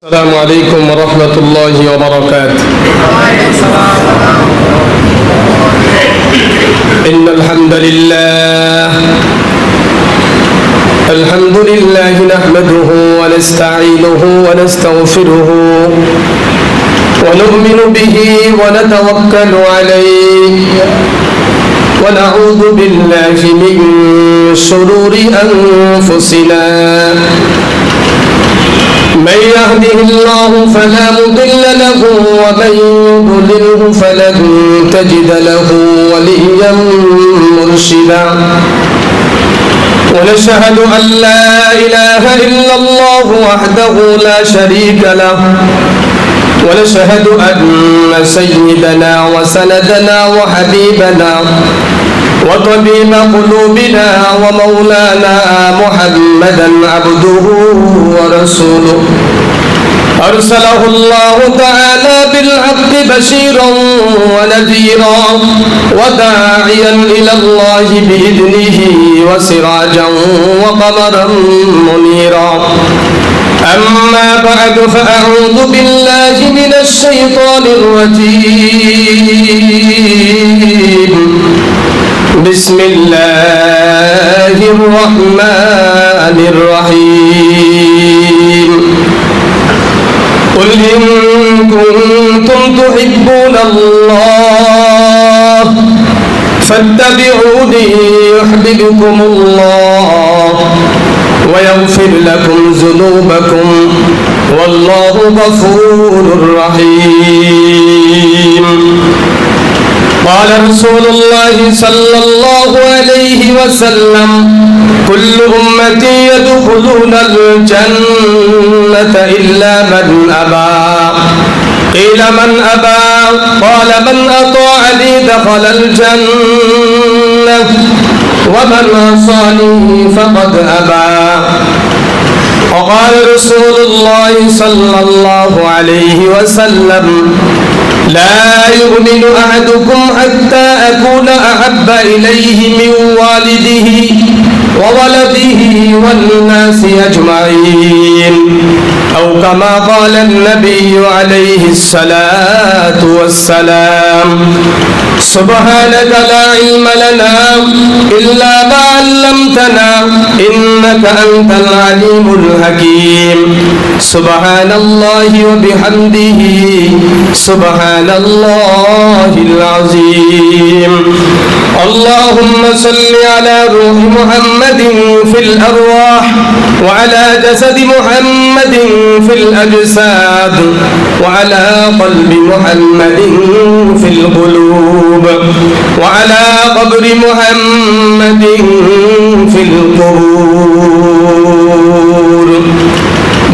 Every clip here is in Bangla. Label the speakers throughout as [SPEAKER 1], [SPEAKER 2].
[SPEAKER 1] السلام عليكم ورحمة الله وبركاته. إن الحمد لله نحمده ونستعينه ونستغفره ونؤمن به ونتوكل عليه ونعوذ بالله من شرور أنفسنا. من يهده الله فلا مضل له ومن يضلله فلن تجد له وليا مرشدا. ونشهد أن لا إله إلا الله وحده لا شريك له ونشهد أن سيدنا وسندنا وحبيبنا وطبيب قلوبنا ومولانا محمدا عبده ورسوله أرسله الله تعالى بالحق بشيرا ونذيرا وداعيا إلى الله بإذنه وسراجا وقمرا منيرا. أما بعد فأعوذ بالله من الشيطان الرجيم. بسم الله الرحمن الرحيم. قل إن كنتم تحبون الله فاتبعوني يحببكم الله ويغفر لكم ذنوبكم والله غفور رحيم. قال رسول الله صلى الله عليه وسلم كل أمتي يدخلون الجنة إلا من أبى. قيل من أبى؟ قال من أطاعني دخل الجنة ومن عصاني فقد أبى. وقال رسول الله صلى الله عليه وسلم لا يؤمن أحدكم حتى أكون أحب إليه من والده وولده والناس أجمعين أو كما قال النبي عليه الصلاة والسلام. سبحانك لا علم لنا إلا ما علمتنا إنك أنت العليم الحكيم. سبحان الله وبحمده سبحان الله العظيم. اللهم صل على روح محمد في الأرواح وعلى جسد محمد في الأجساد وعلى قلب محمد في القلوب وعلى قبر محمد في القبور.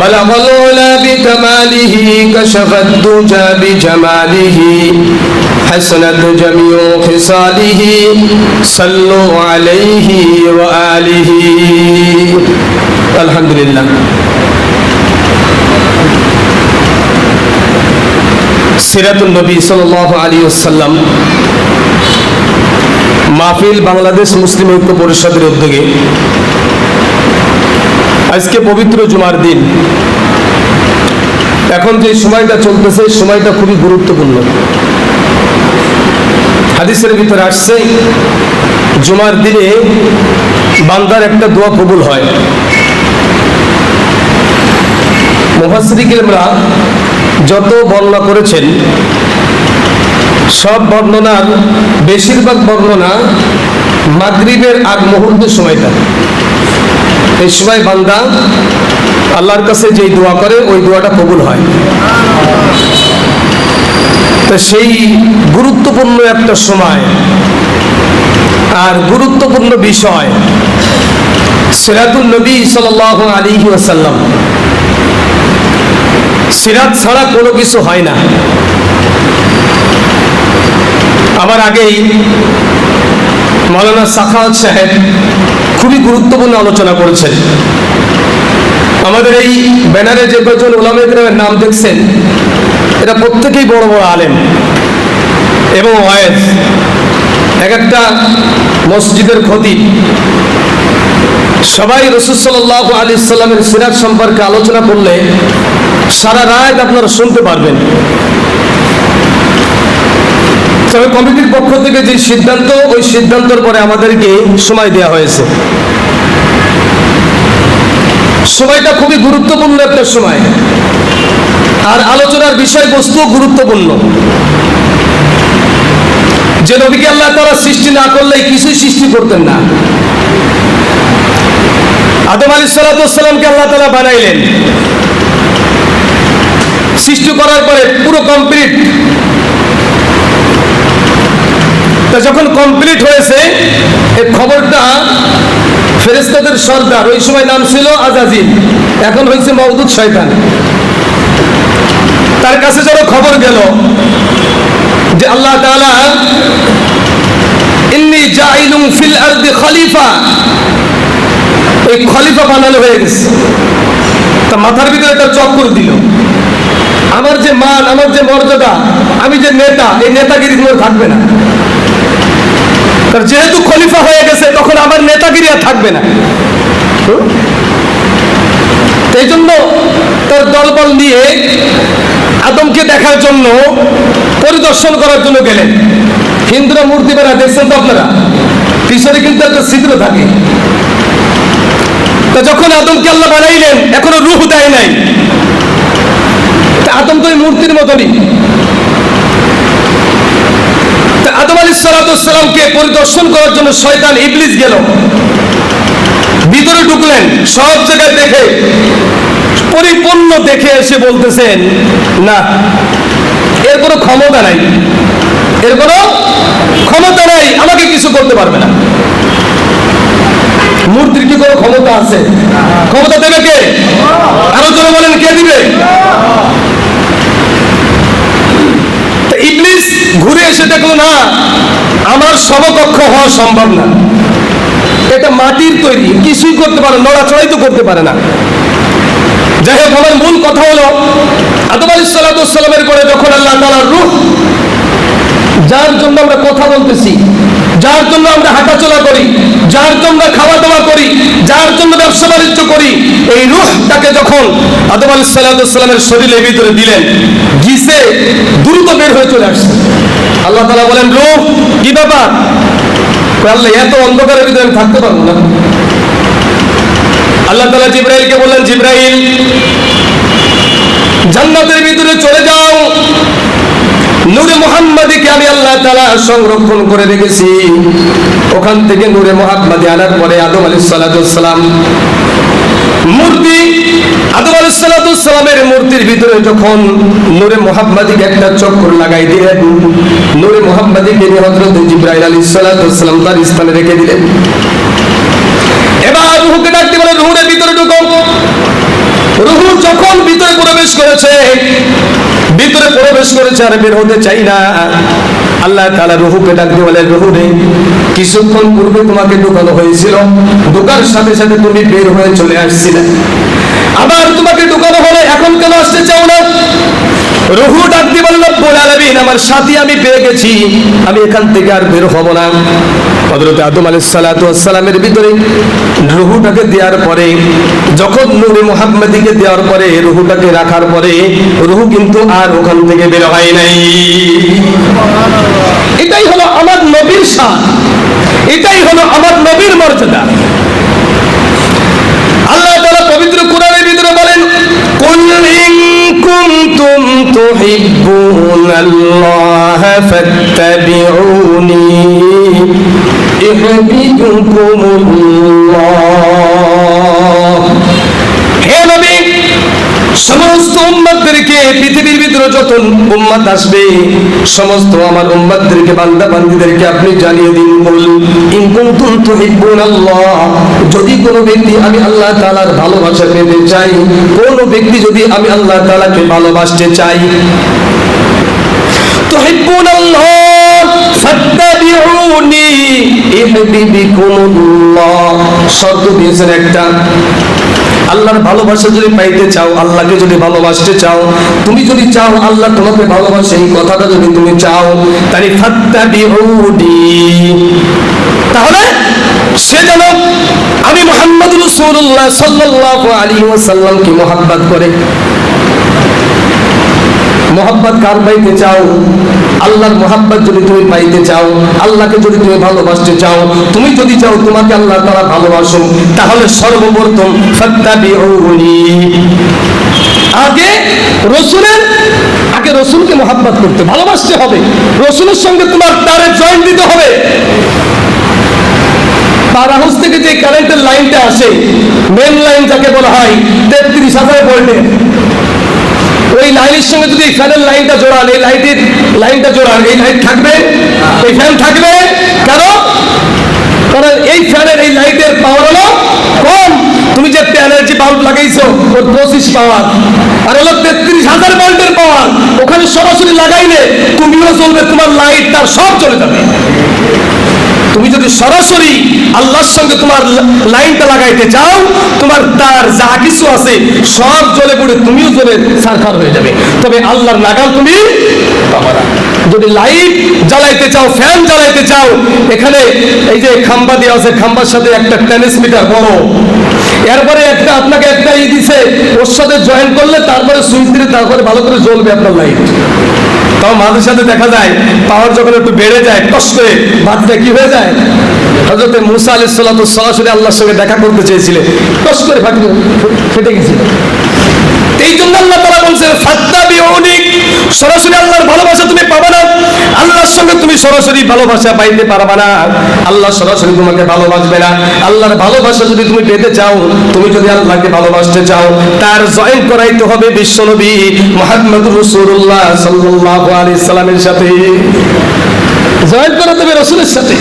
[SPEAKER 1] بلغ العلا بكماله كشف الدجى بجماله حسنت جميع خصاله صلوا عليه وآله. الحمد لله. সিরাতুন নবী সাল্লাল্লাহু আলাইহি ওয়াসাল্লাম মাহফিল বাংলাদেশ মুসলিম ঐক্য পরিষদের উদ্যোগে আজকে পবিত্র জুমার দিন। এখন যে সময়টা চলতেছে সময়টা খুবই গুরুত্বপূর্ণ। হাদিসের ভিতরে আসছে জুমার দিনে বান্দার একটা দোয়া কবুল হয়। মুফাসসিরিনরা যত বর্ণনা করেছেন সব বর্ণনার বেশিরভাগ বর্ণনা মাগরিবের আগ মুহূর্তের সময়টা। এই সময় বান্দা আল্লাহর কাছে যেই দোয়া করে ওই দোয়াটা কবুল হয়। তো সেই গুরুত্বপূর্ণ একটা সময় আর গুরুত্বপূর্ণ বিষয় সিরাতুন নবী সাল্লাল্লাহু আলাইহি ওয়াসাল্লাম। সিরাত ছাড়া কোনো কিছু হয় না। আমার আগেই মাওলানা সাখাওয়াত সাহেব খুবই গুরুত্বপূর্ণ আলোচনা করেছেন। আমাদের এই ব্যানারে যে কয়েকজন উলামায়ে কেরামের নাম দেখছেন এরা প্রত্যেকেই বড় বড় আলেম এবং ওয়াইজ। এক একটা মসজিদের খতিব। সবাই রাসূল সাল্লাল্লাহু আলাইহি সাল্লামের সিরাত সম্পর্কে আলোচনা করলে সারা রাত আপনারা শুনতে পারবেন। তবে কমিটির পক্ষ থেকে যে সিদ্ধান্ত, ওই সিদ্ধান্তের পরে আমাদেরকে সময় দেওয়া হয়েছে। সময়টা খুবই গুরুত্বপূর্ণ একটা সময়, আর আলোচনার বিষয়বস্তু গুরুত্বপূর্ণ। যে নবীকে আল্লাহ তাআলা সৃষ্টি না করলে কিছুই সৃষ্টি করতেন না। আদম আলাইহিস সালামকে আল্লাহ তাআলা বানাইলেন, সৃষ্টি করার পরে পুরো কমপ্লিট। তা যখন কমপ্লিট হয়েছে, এই খবরটা ফেরেশতাদের সর্দার, ওই সময় নাম ছিল আজাজিল, এখন হয়েছে মাউদুদ শয়তান, তার কাছে যেন খবর গেল যে আল্লাহ তাআলা ইন্নী জাইলুম ফিল আরদি খলিফা, এই খলিফা বানানো হয়ে গেছে। তা মাথার ভিতরে একটা চক্কর দিল, আমার যে মান, আমার যে মর্যাদা, আমি যে নেতা, এই নেতাগিরি গুলো থাকবে না। যেহেতু খলিফা হয়ে গেছে, তখন আমার নেতাগিরি আর থাকবে না। এই জন্য তার দলবল নিয়ে আদমকে দেখার জন্য, পরিদর্শন করার জন্য গেলেন। হিন্দুরা মূর্তি বানায়, দেখছেন তো আপনারা, পিছনে কিন্তু একটা ছিদ্র থাকে। তা যখন আদমকে আল্লাহ বানাইলেন, এখনো রূহ দেয় নাই, আদম তো মূর্তির মতনই। আদম আলাইহিস সালামকে পরিদর্শন করার জন্য শয়তান ইবলিস গেল, ভিতরে ঢুকলেন, সব জায়গায় দেখে পরিপূর্ণ দেখে এসে বলতেছেন, না, এর কোনো ক্ষমতা নাই, এর কোনো ক্ষমতা নাই, আমাকে কিছু করতে পারবে না। মূর্তির কি কোনো ক্ষমতা আছে? ক্ষমতা দেবে কে? আরো জোরে বলেন, কে দিবে? ইবলিস ঘুরে এসে দেখলো, না, আমার সমকক্ষ হওয়া সম্ভব না, এটা মাটির তৈরি, কিছুই করতে পারে, নড়াচড়াই তো করতে পারে না। যাই হোক, আমার মূল কথা হলো, আদম আলাইহিস সালামের পরে যখন আল্লাহ তাআলার রূহ, যার জন্য আমরা কথা বলতেছি, যার জন্য আমরা হাঁটাচলা করি, যার জন্য খাওয়া দাওয়া করি, যার জন্য ব্যবসা বাণিজ্য করি, এই রূহটাকে যখন আদম আলাইহিস সালামের শরীরের ভিতরে দিলেন, গিসে দ্রুত বের হয়ে চলে আসছে। আল্লাহ তাআলা বলেন, রূহ কি ব্যাপার? আল্লাহ, এত অন্ধকারের ভিতরে আমি থাকতে পারবো না। আল্লাহ তাআলা জিবরাইলকে বললেন, জিবরাইল, জান্নাতের ভিতরে চলে যাও, নূরে মুহাম্মাদীকে আমি আল্লাহ তাআলা সংরক্ষণ করে রেখেছি। ওখান থেকে নূরে মুহাম্মাদী আনার পরে আদম আলাইহিস সালাম মূর্তি, আদম আলাইহিস সালামের মূর্তির ভিতরে যখন নূরে মুহাম্মাদীকে একটা চক্কর লাগাই দিলেন, নূরে মুহাম্মাদীকে হযরত জিবরাইল আলাইহিস সালাম তার স্থানে রেখে দিলেন। এবার রূহকে ডাকতে বলে, রূহের ভিতরে ঢুকো। রূহ যখন ভিতরে প্রবেশ করেছে, আর বের হতে চাই না, আল্লাহ তাআলা রূহকে ডাকতে বলে, রূহ রে, কিছুক্ষণ পূর্বে তোমাকে ঢুকানো হয়েছিল, ঢোকার সাথে সাথে তুমি বের হয়ে চলে আসছিলে, আবার তোমাকে ঢুকানো হলো, এখন কেন আসতে চাও না? রূহ ডাক দিয়ে বলল, রব্বুল আলামিন, আমার সাথী আমি পেয়ে গেছি, আমি এখান থেকে আর বের হব না। হযরত আদম আলাইহিস সালামের ভিতরে রূহটাকে দেওয়ার পরে, যখন নূরে মুহাম্মাদীকে দেওয়ার পরে, রূহটাকে রাখার পরে, রূহ কিন্তু আর ওখান থেকে বের হয় নাই। এটাই হলো আমার নবীর শান, এটাই হলো আমার নবীর মর্যাদা। আল্লাহ তাআলা পবিত্র কোরআনের ভিতরে বলেন, কুল ইন কুনতুম তুহিব্বুনাল্লাহ ফাত্তাবিউনি ইউহিব্বুকুমুল্লাহ। হে নবী, সমস্ত উম্মতদেরকে, পৃথিবীর ভিতরে যত উম্মত আসবে, সমস্ত আমার উম্মতদেরকে, বান্দা বান্দীদেরকে আপনি জানিয়ে দিন, বল ইন কুনতুম তুহিব্বুনাল্লাহ, যদি কোনো ব্যক্তি আমি আল্লাহ তাআলার ভালোবাসা পেতে চাই, কোনো ব্যক্তি যদি আমি আল্লাহ তাআলাকে ভালোবাসতে চাই, তুহিব্বুনাল্লাহ ফাত্তাবিউনি ইউহিব্বুকুমুল্লাহ। শর্ত দিয়েছেন একটা, আল্লাহর ভালোবাসা যদি পাইতে চাও, আল্লাহকে যদি ভালোবাসতে চাও, তুমি যদি চাও আল্লাহ তোমাকে ভালোবাসে, এই কথাটা যদি তুমি চাও, তাহলে ফাত্তাবিউনি, তাহলে সে যেন আমি মুহাম্মদ রাসূলুল্লাহ সাল্লাল্লাহু আলাইহি ওয়াসাল্লামকে মহব্বত করে। মোহাব্বত কার পাইতে চাও? আল্লাহর মোহাব্বত যদি তুমি পাইতে চাও, আল্লাহকে যদি তুমি ভালোবাসতে চাও, তুমি যদি চাও তোমাকে আল্লাহ তাআলা ভালোবাসুন, তাহলে সর্বপ্রথম ফাত্তাবিউনি, আগে রসুলকে মোহাব্বত করতে ভালোবাসতে হবে। রসুলের সঙ্গে তোমার তারে জয়েন দিতে হবে। পাওয়ার হাউস থেকে যে কারেন্টের লাইনটা আসে, মেন লাইন যাকে বলা হয় 33,000 ভোল্টের, ওই লাইনের সঙ্গে যদি ফ্যানের লাইনটা জোড়ান, এই লাইনটা জোড়ান, এই লাইট থাকবে? এই ফ্যান থাকবে? কারণ এই ফ্যানের এই লাইটের পাওয়ার হলো কম। তুমি যে এনার্জি বাল্ব লাগাইছো ওর 25 পাওয়ার, আর হলো 33,000 ভোল্টের পাওয়ার। ওখানে সরাসরি লাগাইলে তুমিও জ্বলবে, তোমার লাইট তার সব চলে যাবে। তুমি যদি সরাসরি আল্লাহর সঙ্গে তোমার লাইনটা লাগাইতে চাও, তোমার তার যা কিছু আছে সব জ্বলে পড়ে তুমিও জ্বলে ছারখার হয়ে যাবে, তবে আল্লাহর নাগাল তুমি পাবে না। যদি লাইট জ্বালাইতে চাও, ফ্যান জ্বালাইতে চাও, এখানে এই যে খাম্বা দেওয়া আছে, খাম্বার সাথে একটা ট্রান্সমিটার বড়, এরপরে একটা আপনাকে একটা দিছে, ওর সাথে জয়েন করলে তারপরে সুইচ দিলে তারপরে ভালো করে জ্বলবে আপনার লাইট। তাও মাঝে সাথে দেখা যায় পাওয়ার যখন একটু বেড়ে যায়, টস করে বাতিটা কি হয়ে যায়। হযরত মুসা আলাইহিস সালাতু সরাসরি আল্লাহর সঙ্গে দেখা করতে চেয়েছিলেন, টস করে ফেটে গেছিল। এই জন্য আল্লাহ তাআলা বলছেন ফাত্তাবিউনি, সরাসরি আল্লাহর ভালোবাসা তুমি পাবে না, আল্লাহর সঙ্গে তুমি সরাসরি ভালোবাসা পাইতে পারবে না, আল্লাহ সরাসরি তোমাকে ভালোবাসবে না। আল্লাহর ভালোবাসা যদি তুমি পেতে চাও, তুমি যদি আল্লাহকে ভালোবাসতে চাও, তার জয়েন করাইতে হবে বিশ্বনবী মুহাম্মদুর রাসূলুল্লাহ সাল্লাল্লাহু আলাইহি সাল্লামের সাথে, জয়েন করাতে হবে রাসূলের সাথে।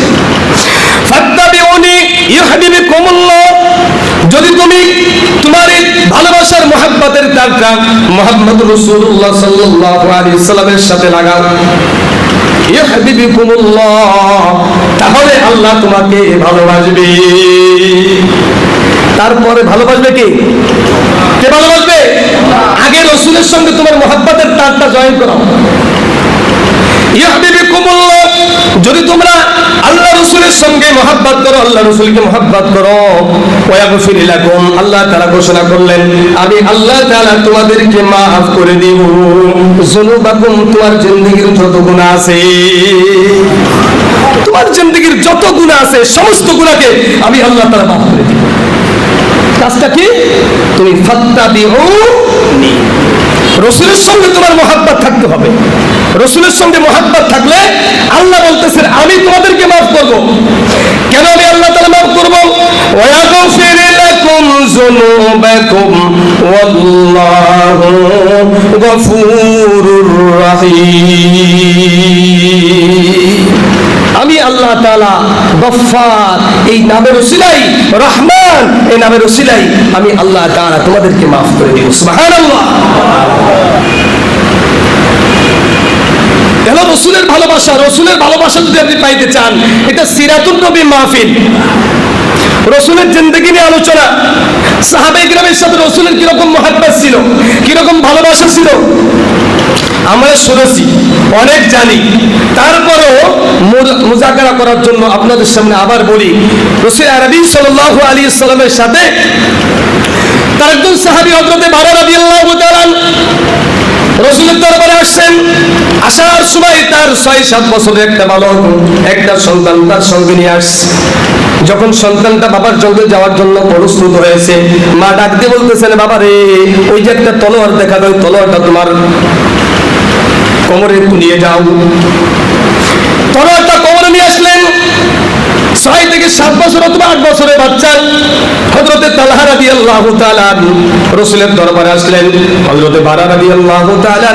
[SPEAKER 1] ফাত্তাবিউনি ইউহিব্বুকুমুল্লাহ, যদি তুমি তোমার এই ভালোবাসার মোহাব্বতের তারটা মুহাম্মদুর রাসূলুল্লাহ সাল্লাল্লাহু আলাইহি সাল্লামের সাথে লাগাও, ইউহিব্বুকুমুল্লাহ, তাহলে আল্লাহ তোমাকে ভালোবাসবে। তারপরে ভালোবাসবে কে? কে ভালোবাসবে? আগে রাসূলের সঙ্গে তোমার মোহাব্বতের তারটা জয়েন করো। ইউহিব্বুকুমুল্লাহ, যদি তোমরা আল্লাহ রাসূলের সঙ্গে মোহাব্বত করো, আল্লাহ রাসূলকে মোহাব্বত করো, ওয়াগফির লাকুম, আল্লাহ তাআলা ঘোষণা করলেন আমি আল্লাহ তাআলা তোমাদেরকে মাফ করে দেব যুনুবাকুম, তোমার জিন্দেগীর যত গুনাহ আছে, তোমার জিন্দেগীর যত গুনাহ আছে সমস্ত গুনাহকে আমি আল্লাহ তাআলা মাফ করে দেব। কাজটা কি? তুমি ফাত্তাবিউনি, রাসূলের সঙ্গে তোমার মোহাব্বত থাকতে হবে। রাসূলের সঙ্গে মোহাব্বত থাকলে আল্লাহ বলতেছেন আমি তোমাদেরকে মাফ করব। কেন আমি আল্লাহ তাআলা মাফ করব? ওয়াগফির লাকুম যুনুবাকুম ওয়াল্লাহু গফুরুর রহিম। আমি আল্লাহ তাআলা গফফার, এই নামের ওসিলাই, রহমান এই নামের ওসিলাই আমি আল্লাহ তাআলা তোমাদেরকে মাফ করে দেব। সুবহানাল্লাহ। হলো রাসূলের ভালোবাসা। রাসূলের ভালোবাসা যদি আপনি পাইতে চান, এটা সিরাতুন নবী মাহফিল, রাসূলের জিন্দেগি নিয়ে আলোচনা। সাহাবায়ে কিরামের সাথে রাসূলের কিরকম মহব্বত ছিল, কিরকম ভালোবাসা ছিল আমরা শুনেছি, অনেক জানি। তারপরও মুজাকারা করার জন্য আপনাদের সামনে আবার বলি, রাসূল আরবি সাল্লাল্লাহু আলাইহি সাল্লামের সাথে তার একজন সাহাবী হযরত বারা রাদিয়াল্লাহু তাআলা রাসূলের দরবারে আসছেন। আসার সময় তার 6-7 বছরের একটা বালক, একটা সন্তান তার সঙ্গে নিয়ে আসছে। যখন সন্তানটা বাবার সঙ্গে যাওয়ার জন্য প্রস্তুত হয়েছে, মা ডাক দিয়ে বলতেছেন বাবা রে, ওই যে একটা তলোয়ার দেখা যায়, তলোয়ারটা তোমার কোমরে একটু নিয়ে যাও। তলোয়ারটা কোমরে নিয়ে আসলেন। 6 থেকে 7 বছর অথবা 8 বছরের বাচ্চা হযরত তালহা রাদিয়াল্লাহু তাআলা রাসূলের দরবারে আসলেন। হযরত বারা রাদিয়াল্লাহু তাআলা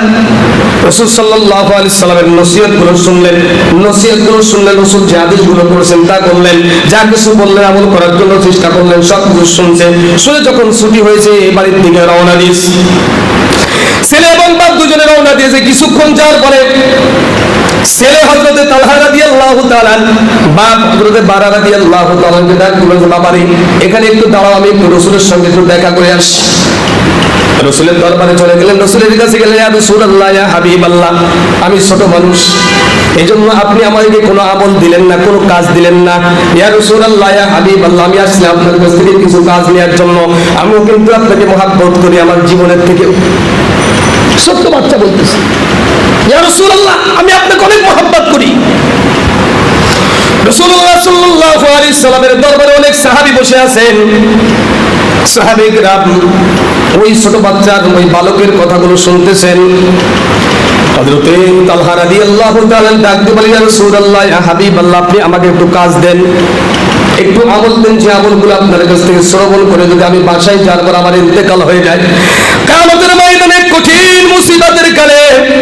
[SPEAKER 1] রাসূল সাল্লাল্লাহু আলাইহি সাল্লামের নসিহতগুলো শুনলেন। রাসূল যে আদেশগুলো করেছেন তা করলেন, যা কিছু বললেন আমল করার জন্য চেষ্টা করলেন, সব কিছু শুনছেন। শুনে যখন ছুটি হয়েছে বাড়ির দিকে রওনা দিয়েছে। ছেলে এবং বাপ দুজনে রওনা দিয়েছে। কিছুক্ষণ যাওয়ার পরে ছেলে হযরত তালহা রাদিয়াল্লাহু তাআলা, বাপ হযরত বারা রাদিয়াল্লাহু তাআলাকে ডাক দিলেন, বাবারে এখানে একটু দাঁড়াও, আমি একটু রাসূলের সঙ্গে একটু দেখা করে আসি। রাসূলের দরবারে চলে গেলেন। রাসূলের কাছে গেলেন, ইয়া রাসূলুল্লাহ, ইয়া হাবিবাল্লাহ, আমি ছোট মানুষ, এইজন্য আপনি আমাকে কোনো আমল দিলেন না, কোনো কাজ দিলেন না। ইয়া রাসূলুল্লাহ, ইয়া হাবিবাল্লাহ, আমি আসলে আপনার কাছ থেকে কিছু কাজ নেওয়ার জন্য। আমিও কিন্তু আপনাকে মহব্বত করি আমার জীবনের থেকে। ছোট্ট বাচ্চা বলতেছে, ইয়া রাসূলুল্লাহ, আমি আপনাকে অনেক মহব্বত করি। রাসূলুল্লাহ সাল্লাল্লাহু আলাইহি সাল্লামের দরবারে অনেক সাহাবী বসে আছেন। সাহাবীরা ওই ছোট বাচ্চার, ওই বালকের কথাগুলো শুনতেছেন। হযরতে তালহা রাদিয়াল্লাহু তাআলা ডাক দিয়ে বলেন, ইয়া রাসূলুল্লাহ, ইয়া হাবিবাল্লাহ, আপনি আমাকে একটু কাজ দেন, একটু আমল দেন, যে আমলগুলো আপনার কাছ থেকে শ্রবণ করে যদি আমি বাসায় যাওয়ার পর আমার ইন্তেকাল হয়ে যায়, কিয়ামতের ময়দানে কঠিন মুসিবতের কালে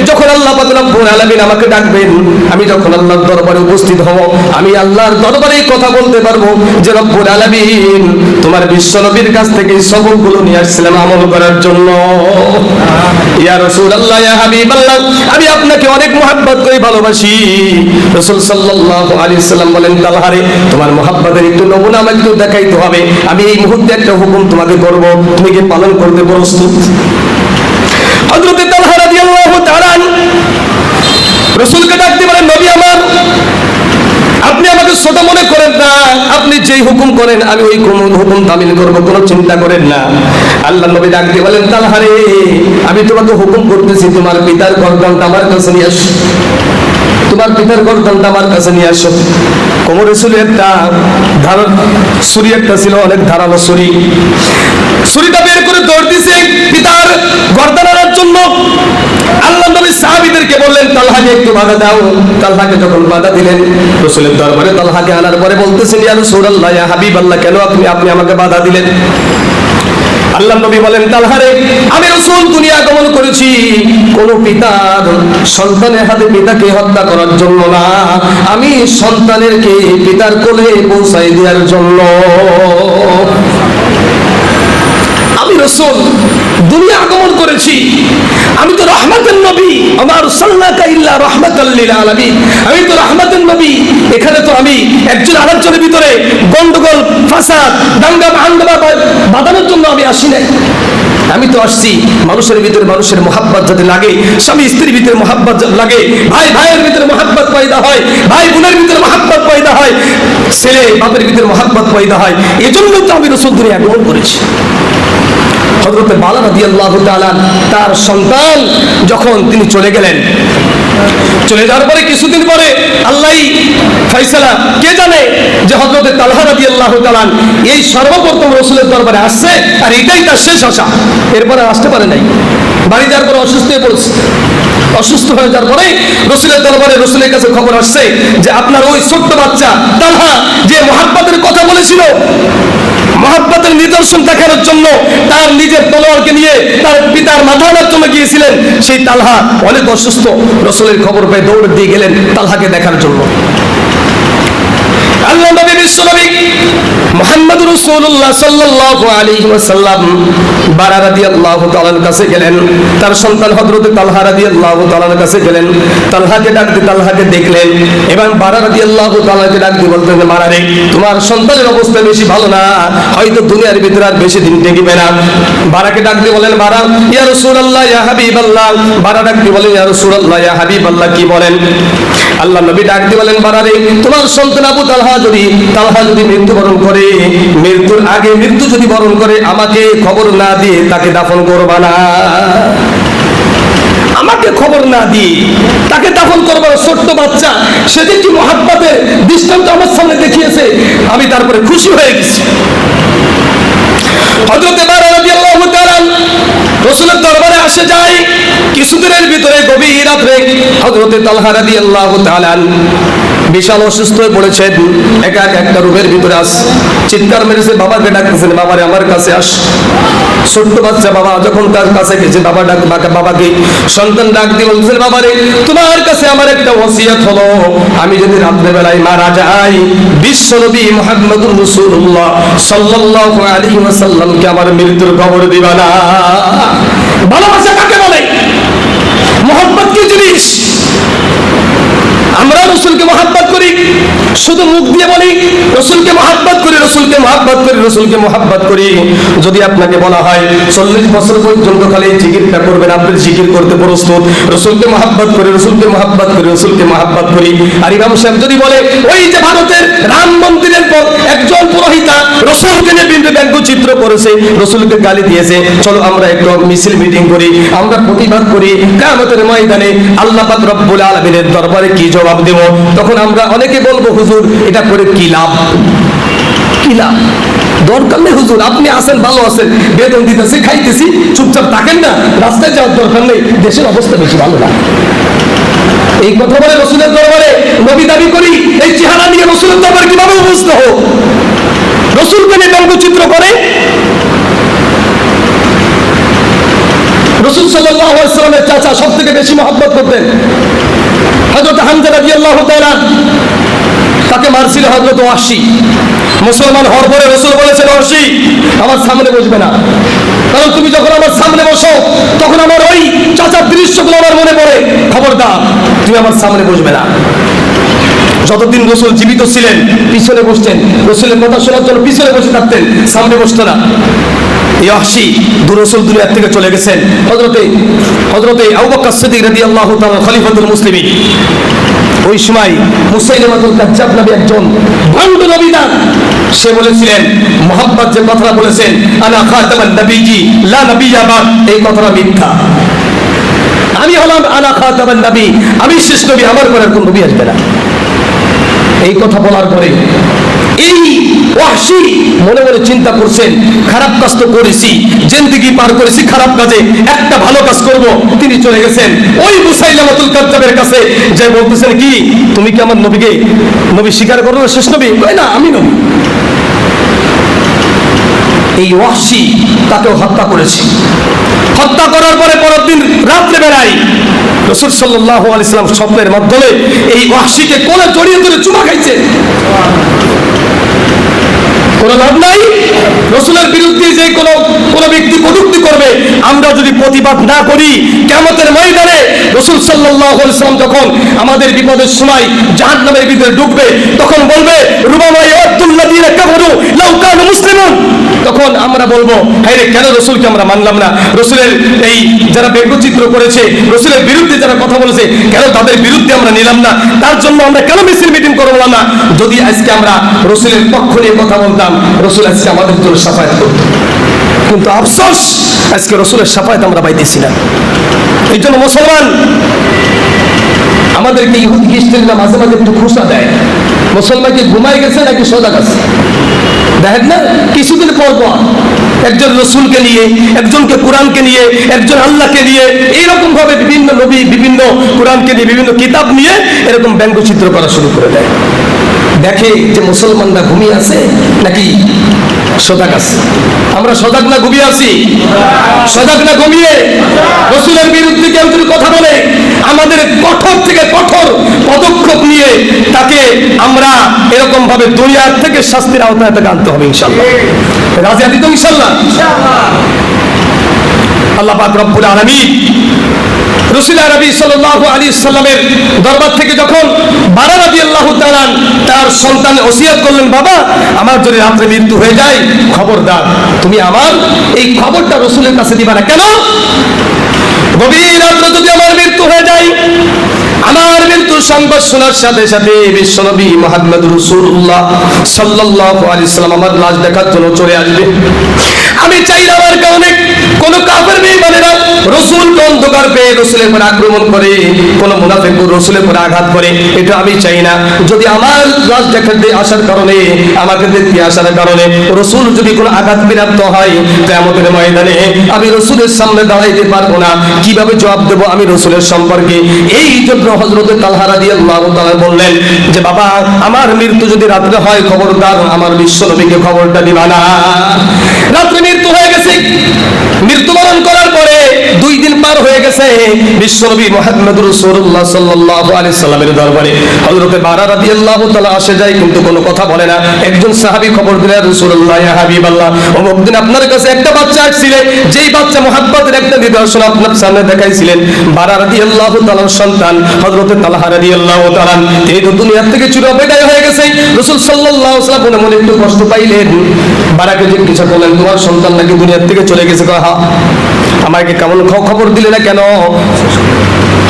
[SPEAKER 1] যখন আল্লাহ পাক রব্বুল আলামিন আমাকে ডাকবেন, আমি যখন আল্লাহর দরবারে উপস্থিত হব, আমি আল্লাহর দরবারে কথা বলতে পারবো যে রব্বুল আলামিন তোমার বিশ্ব নবীর কাছ থেকে এই সবকগুলো নিয়ে আসছিলাম আমল করার জন্য। ইয়া রাসূলুল্লাহ, ইয়া হাবিবাল্লাহ, আমি আপনাকে অনেক মহব্বত করি, ভালোবাসি। রাসূল সাল্লাল্লাহু আলাইহি সাল্লাম বলেন, তালহারে, তোমার মহব্বতের একটু নমুনা আমাকে একটু দেখাইতে হবে। আমি এই মুহূর্তে একটা হুকুম তোমাকে করব, তুমি কি পালন করতে প্রস্তুত? হযরত তালহা রাদিয়াল্লাহু তাআলা রাসূলকে ডাকতে বলেন, নবী আমার, আপনি আমাকে ছোট মনে করেন না, আপনি যেই হুকুম করেন আমি ওই হুকুম তামিল করব, কোনো চিন্তা করেন না। আল্লাহর নবী ডাকতে বলেন, তালহা রে, আমি তোমাকে হুকুম করতেছি, তোমার পিতার গর্দনটা আমার কাছে নিয়ে আসো, তোমার পিতার গর্দনটা আমার কাছে নিয়ে আসো। কোমরে ছিল একটা ছুরি, একটা ছিল অনেক ধারালো ছুরি। ছুরিটা বের করে দৌড় দিছে পিতার গর্দন আনার জন্য। আল্লাহর নবী সাহাবীদেরকে বললেন, তালহাকে একটু বাধা দাও। তালহাকে যখন বাধা দিলেন, রাসূলের দরবারে তালহাকে আনার পরে বলতেছেন, ইয়া রাসূলুল্লাহ, ইয়া হাবিবাল্লাহ, কেন আপনি আমাকে বাধা দিলেন? আল্লাহর নবী বলেন, তালহারে, আমি রাসূল দুনিয়া আগমন করেছি কোন পিতার সন্তানের হাতে পিতাকে হত্যা করার জন্য না, আমি সন্তানেরকে পিতার কোলে পৌঁছাই দেওয়ার জন্য। আমি রাসূল দুনিয়া আগমন করেছি, আমি তো রহমতের নবী, আমার সাল্লাকা ইল্লা রাহমাতাল লিল আলামিন, আমি তো রহমতের নবী। এখানে তো আমি একজন আরেকজনের ভিতরে গন্ডগোল, ফাসাদ, দাঙ্গা হাঙ্গামা বাঁধানোর জন্য আমি আসি নাই। আমি তো আসছি মানুষের ভিতরে মানুষের মহাব্বত যাতে লাগে, স্বামী স্ত্রীর ভিতরে মহাব্বত লাগে, ভাই ভাইয়ের ভিতরে মহাব্বত পয়দা হয়, ভাই বোনের ভিতরে মহাব্বত পয়দা হয়, ছেলে বাপের ভিতরে মহাব্বত পয়দা হয়। এজন্য তো আমি রাসূল দুনিয়া আগমন করেছি। হযরত বালা রাদিয়াল্লাহু তাআলা তার সন্তান যখন তিনি চলে গেলেন, চলে যাওয়ার পরে কিছুদিন পরে আল্লাহই ফয়সালা, কে জানে যে হযরত তালহা রাদিয়াল্লাহু তাআলা এই সর্বপ্রথম রাসূলের দরবারে আসছে, আর এটাই তার শেষ আসা। এরপরে আসতে পারে নাই। বাড়ি যাওয়ার পরে অসুস্থ হয়ে পড়ছে। অসুস্থ হয়ে যাওয়ার পরে রাসূলের দরবারে রাসূলের কাছে খবর আসছে যে আপনার ওই ছোট্ট বাচ্চা তালহা যে মহব্বতের কথা বলেছিল, মহব্বতের নিদর্শন দেখানোর জন্য তার নিজের তলোয়ারকে নিয়ে তার পিতার মাথা আনার জন্য গিয়েছিলেন, সেই তালহা অনেক অসুস্থ। রাসূলের খবর পেয়ে দৌড় দিয়ে গেলেন তালহাকে দেখার জন্য। আল্লাহ নবী বিশ্ব নবী মুহাম্মদুর রাসূলুল্লাহ সাল্লাল্লাহু আলাইহি ওয়াসাল্লাম বারা রাদিয়াল্লাহু তাআলার কাছে গেলেন, তার সন্তান হযরত তালহা রাদিয়াল্লাহু তাআলার কাছে গেলেন। তালহাকে ডাকতে তালহাকে দেখলেন এবং বারা রাদিয়াল্লাহু তাআলাকে ডাকতে বলতেন, বারা রে, তোমার সন্তানের অবস্থা বেশি ভালো না, হয়তো দুনিয়ার ভিতরে আর বেশি দিন টিকবে না। বারাকে ডাকতে বলেন, বারা, ইয়া রাসূলুল্লাহ, ইয়া হাবিবাল্লাহ। বারা ডাকতে বলেন, ইয়া রাসূলুল্লাহ, ইয়া হাবিবাল্লাহ, কি বলেন? আল্লাহ নবী ডাকতে বলেন, বারা রে, তোমার সন্তান আবু তালহা যদি মৃত্যুবরণ করে, মৃত্যুর আগে মৃত্যু যদি বরণ করে, আমাকে খবর না দিয়ে তাকে দাফন করবা না, আমাকে খবর না দিয়ে তাকে দাফন করবার। ছোট্ট বাচ্চা সেদিন কি মহাব্বতের দৃষ্টান্ত আমার সামনে দেখিয়েছে, আমি তারপরে খুশি হয়ে গেছি। হযরত বারা রাদিয়াল্লাহু তাআলা রাসূলের দরবারে আসে যায়। কিছুদিনের ভিতরে গভীর রাতে হযরত তালহা রাদিয়াল্লাহু তাআলা বিশাল অসুস্থ হয়ে পড়েছেন, একা একা একটা রুমের ভিতরে চিৎকার মেরেছে, বাবাকে ডাকতেছেন, বাবারে আমার কাছে আস। ছোট্ট বাচ্চা বাবা যখন তার কাছে গেছে, বাবাকে সন্তান ডাক দিয়ে বলছেন, বাবারে, তোমার কাছে আমার একটা ওসিয়ত হলো, আমি যদি রাত্রে বেলায় মারা যাই, বিশ্ব নবী মুহাম্মদুর রাসূলুল্লাহ সাল্লাল্লাহু আলাইহি ওয়াসাল্লামকে আমার মৃত্যুর খবর দিবা না। ভালোবাসা কাকে বলে? মহব্বত কি জিনিস? আমরা রাসূলকে মহব্বত করি, শুধু মুখ দিয়ে বলি রাসূলকে মহব্বত করি, রাসূলকে মহব্বত করি, রসুলকে মহব্বত করি। যদি আপনাকে বলা হয় 40 বছর পর্যন্ত খালি জিকিরটা করবেন, আপনি জিকির করতে প্রস্তুত, রসুলকে মহব্বত করি, রসুলকে মহব্বত করি, রসুলকে মহব্বত করি। আর ইমাম সাহেব যদি বলে ওই যে ভারতের রাম মন্দিরের পর একজন পুরোহিতা রসুলকে নিয়ে বিভিন্ন ব্যঙ্গচিত্র করেছে, রসুলকে গালি দিয়েছে, চলো আমরা একটু মিছিল মিটিং করি, আমরা প্রতিবাদ করি, কিয়ামতের ময়দানে আল্লাহ পাক রব্বুল আলামিনের দরবারে কি জবাব দেব? তখন আমরা অনেকে বলবো হুজুর এটা করে কি লাভ, কি লাভ? দরকার নেই হুজুর, আপনি আছেন, ভালো আছেন, বেতন দিতেছি, খাইতেছি, চুপচাপ থাকেন না, রাস্তায় যাওয়ার দরকার নেই, দেশের অবস্থা বেশি ভালো না। এই কথা বলে রসুলের দরবারে নবী দাবি করি, এই চেহারা নিয়ে রসুলের দরবারে কিভাবে উপস্থিত হোক? রসুলকে নিয়ে ব্যঙ্গচিত্র করে। রসুল সাল্লাল্লাহু আলাইহি ওয়াসাল্লামের চাচা সব থেকে বেশি মহব্বত করতেন হযরত হামজা রাদিয়াল্লাহু তাআলা, তাকে মারছিল হযরত ওয়াহশী। মুসলমান হওয়ার পরে রসুল বলেছেন, ওয়াহশী আমার সামনে বসবে না, কারণ তুমি যখন আমার সামনে বসো তখন আমার ওই চাচার দৃশ্যগুলো আমার মনে পড়ে, খবরদার তুমি আমার সামনে বসবে না। যতদিন রসুল জীবিত ছিলেন পিছনে বসতেন, রসুলের কথা শোনার জন্য পিছনে বসে থাকতেন, সামনে বসতো না। ওয়াহশী রসুল দুনিয়া থেকে চলে গেছেন। হযরতে আবু বকর সিদ্দিক রাদিয়াল্লাহু তাআলা খলিফাতুল মুসলিমিন, ওই সময় মুসাইলামাতুল কাজ্জাব নামে একজন ভণ্ড নবীদান, সে বলেছিলেন মুহাম্মদ যে কথাটা বলেছেন আনা খাতামান নবিয়্যি লা নবিয়্যা বাদ, এই কথাটা মিথ্যা। আমি হলাম আনা খাতামান নবী, আমি শেষ নবী, আমার পরে আর কোন নবী আসবে না। এই কথা বলার পরে এই ওয়াহশী মনে মনে চিন্তা করছেন, খারাপ কাজ তো করেছি, জিন্দেগি পার করেছি খারাপ কাজে, একটা ভালো কাজ করব। তিনি চলে গেছেন ওই মুসাইলামাতুল কাজ্জাবের কাছে, যে বলতেছেন কি তুমি কি আমার নবীকে নবী স্বীকার করো না, শেষ নবী? কয় না, আমি নবী। এই ওয়াহশী তাকেও হত্যা করেছে। হত্যা করার পরে পরের দিন রাত্রে বেলায় রাসূল সাল্লাল্লাহু আলাইহি সাল্লাম স্বপ্নের মাধ্যমে এই ওয়াহশীকে কোলে জড়িয়ে ধরে চুমা খাইছে। কোনো লাভ নাই। রসুলের বিরুদ্ধে যে কোনো ব্যক্তি কটূক্তি করবে, আমরা যদি প্রতিবাদ না করি, কিয়ামতের ময়দানে রাসূল সাল্লাল্লাহু আলাইহি ওয়াসাল্লাম যখন আমাদের বিপদের সময় জাহান্নামের ভিতরে ঢুকবে, তখন বলবে রুবামা ইয়াদুল্লাযিনা কাফারু লাউ কানু মুসলিমুন। তখন আমরা বলবো হায়রে, কেন রসুলকে আমরা মানলাম না? রসুলের এই যারা ব্যঙ্গচিত্র করেছে, রসুলের বিরুদ্ধে যারা কথা বলেছে, কেন তাদের বিরুদ্ধে আমরা নিলাম না? তার জন্য আমরা কেন মিছিল মিটিং করলাম না? যদি আজকে আমরা রসুলের পক্ষ নিয়ে কথা বলতাম, রসুল আজকে আমাদের জন্য শাফায়াত করতেন। কিন্তু আফসোস, আজকে রসুলের শাফায়াত আমরা পাইতেছি না। এই জন্য মুসলমান আমাদেরকে ইহুদি খ্রিস্টানরা মাঝে মাঝে একটু খুশা দেয়, মুসলমান কি ঘুমাই গেছে নাকি সজাগ আছে? দেখেন না, কিছুদিন পর পর একজন রসুলকে নিয়ে, একজনকে কোরআনকে নিয়ে, একজন আল্লাহকে নিয়ে, এইরকম ভাবে বিভিন্ন নবী, বিভিন্ন কোরআনকে নিয়ে, বিভিন্ন কিতাব নিয়ে এরকম ব্যঙ্গচিত্র করা শুরু করে দেয়। দেখে যে মুসলমানরা ঘুমিয়ে আছে নাকি সজাগ আছে। আমরা সজাগ না ঘুমিয়ে আছি? সজাগ না ঘুমিয়ে? রসুলের বিরুদ্ধে কেউ যদি কথা বলে, আমাদের কঠোর থেকে কঠোর পদক্ষেপ নিয়ে তাকে আমরা এরকম ভাবে দুনিয়ার থেকে শাস্তির আওতায় তাকে আনতে হবে ইনশাআল্লাহ। রাজি আছি তো ইনশাআল্লাহ? আল্লাহ পাক রব্বুল আলামিন রাসূল আরবি সাল্লাল্লাহু আলাইহি সাল্লামের দরবার থেকে যখন বারা রাদিয়াল্লাহু তাআলা তার সন্তান ওসিয়ত করলেন, বাবা আমার যদি রাত্রে মৃত্যু হয়ে যায়, খবরদার তুমি আমার এই খবরটা রসুলের কাছে দিবা না। কেন? গভীর রাত্রে যদি আমার মৃত্যু হয়ে যায়, আমার মৃত্যুর সংবাদ শোনার সাথে সাথে বিশ্বনবী মুহাম্মদ রাসূলুল্লাহ সাল্লাল্লাহু আলাইহি সাল্লাম আমার লাশ দেখার জন্য চলে আসবে। আমি চাই না আমার কারণে কোন কাফের বেঈমানেরা রাসূলকে অন্ধকার পেয়ে রাসূলের উপর আক্রমণ করে, কোন মুনাফিক রাসূলের উপর আঘাত করে, এটা আমি চাই না। যদি আমার লাশ দেখাতে আসার কারণে, আমাকে দেখতে আসার কারণে রাসূল যদি কোনো আঘাত প্রাপ্ত হয়, কিয়ামতের ময়দানে আমি রাসূলের সামনে দাঁড়াইতে পারবো না, কিভাবে জবাব দেব আমি রাসূলের সম্পর্কে? এই জন্য হযরত তালহা রাদিয়াল্লাহু তাআলা বললেন যে বাবা আমার মৃত্যু যদি রাত্রে হয়, খবরদার আমার বিশ্বনবীকে খবরটা দিবা না। রাত্রে মৃত্যু হয়ে গেছে। মৃত্যুবরণ করার পরে 2 দিন পার হয়ে গেছে বিশ্বনবী মুহাম্মদ রাসূলুল্লাহ সাল্লাল্লাহু আলাইহি সাল্লামের দরবারে হযরত বারা রাদিয়াল্লাহু তাআলা আসে যায়, কিন্তু কোনো কথা বলে না। একজন সাহাবী খবর দিলেন, রাসূলুল্লাহ ইয়া হাবিবাল্লাহ, অমুক দিন আপনার কাছে একটা বাচ্চা আসছিলেন, যেই বাচ্চা মুহাব্বতের একটা নিদর্শন আপনার সামনে দেখাইছিলেন। বারা রাদিয়াল্লাহু তাআলার সন্তান হযরত তালহা রাদিয়াল্লাহু তাআলা এই তো দুনিয়া থেকে চিরবিদায় হয়ে গেছে। রাসূল সাল্লাল্লাহু আলাইহি ওয়াসাল্লাম মনে মনে একটু কষ্ট পাইলেন। বারাকে জিজ্ঞাসা করলেন, তোমার সন্তান নাকি দুনিয়া থেকে চলে গেছে? হ্যাঁ। আমাকে কেমন খবর দিলে না কেন?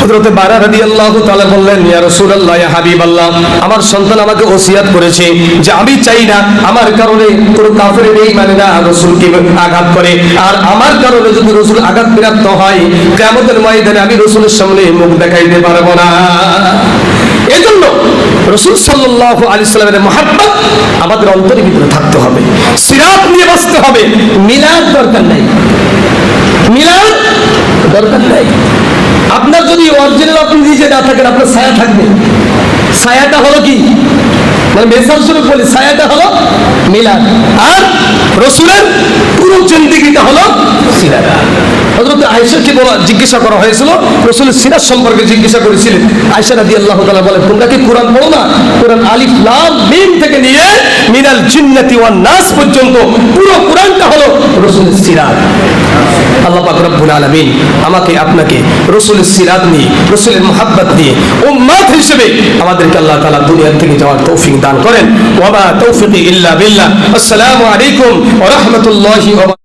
[SPEAKER 1] হযরত বারা রাদিয়াল্লাহু তাআলা বললেন, ইয়া রাসূলুল্লাহ ইয়া হাবিবাল্লাহ, আমার সন্তান আমাকে ওসিয়াত করেছে যে আমি চাই না আমার কারণে কোনো কাফের বেঈমানেরা রাসূলকে আঘাত করে, আর আমার কারণে যদি রাসূল আঘাতপ্রাপ্ত হয় কিয়ামতের ময়দানে আমি রাসূলের সামনে মুখ দেখাইতে পারবো না। এজন্য রাসূল সাল্লাল্লাহু আলাইহি সাল্লামের মহব্বত আমাদের অন্তরের ভিতরে থাকতে হবে। সিরাত নিয়ে বাঁচতে হবে। মিলাদ দরকার নাই, মিলাদ দরকার নাই। আপনার যদি অরিজিনাল আপনি নিজে না থাকেন, আপনার ছায়া থাকবে। ছায়াটা হলো কি, মানে মেসাল স্বরূপ বলি, ছায়াটা হলো মিলাদ, আর রাসূলের পুরো জিন্দেগিটা হলো সিরাত। হযরত আয়েশাকে জিজ্ঞাসা করা হয়েছিল, রাসূলের সিরাত সম্পর্কে জিজ্ঞাসা করেছিলেন। আয়েশা রাদিয়াল্লাহু তাআলা বলেন, তোমরা কি কোরআন পড়ো না? কোরআন আলিফ লাম মিম থেকে নিয়ে মিনাল জিন্নাতি ওয়ান নাস পর্যন্ত পুরো কোরআনটা হলো রাসূলের সিরাত। আল্লাহ পাক রব্বুল আলামিন আমাকে আপনাকে রাসূলের সিরাত নিয়ে, রাসূলের মুহাব্বত নিয়ে উম্মত হিসেবে আমাদেরকে আল্লাহ তাআলা দুনিয়া থেকে যাওয়ার তৌফিক দান করেন। ওয়া মা তৌফিকি ইল্লা বিল্লাহ। আসসালামু আলাইকুম ওয়া রাহমাতুল্লাহি ওয়া